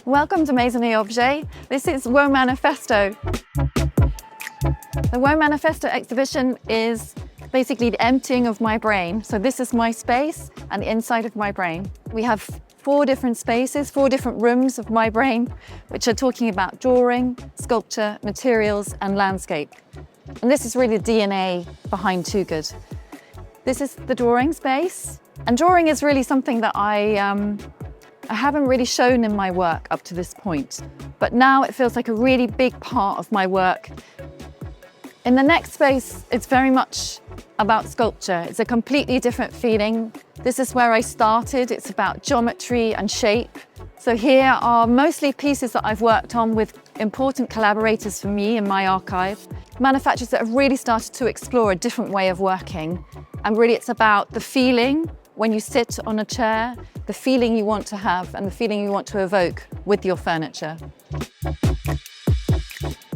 Welcome to Maison&Objet. This is WOMANIFESTO. The WOMANIFESTO exhibition is basically the emptying of my brain. So this is my space and the inside of my brain. We have 4 different spaces, 4 different rooms of my brain, which are talking about drawing, sculpture, materials, and landscape. And this is really the DNA behind Toogood. This is the drawing space. And drawing is really something that I haven't really shown in my work up to this point. But now it feels like a really big part of my work. In the next space, it's very much about sculpture. It's a completely different feeling. This is where I started. It's about geometry and shape. So here are mostly pieces that I've worked on with important collaborators for me in my archive. Manufacturers that have really started to explore a different way of working. And really it's about the feeling when you sit on a chair, the feeling you want to have and the feeling you want to evoke with your furniture.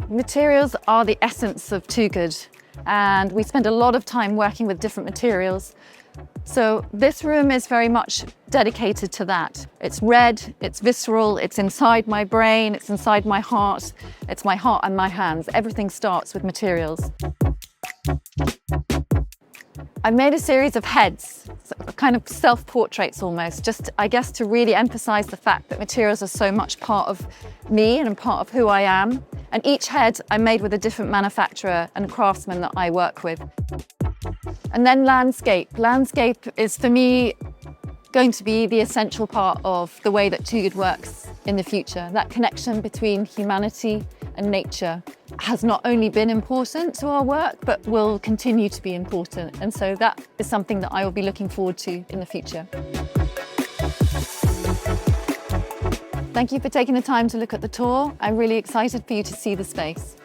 Materials are the essence of Toogood, and we spend a lot of time working with different materials. So this room is very much dedicated to that. It's red, it's visceral, it's inside my brain, it's inside my heart, it's my heart and my hands. Everything starts with materials. I've made a series of heads, kind of self-portraits almost, just I guess to really emphasize the fact that materials are so much part of me and part of who I am. And each head I made with a different manufacturer and craftsman that I work with. And then landscape. Landscape is for me going to be the essential part of the way that Toogood works in the future. That connection between humanity and nature has not only been important to our work, but will continue to be important. And so that is something that I will be looking forward to in the future. Thank you for taking the time to look at the tour. I'm really excited for you to see the space.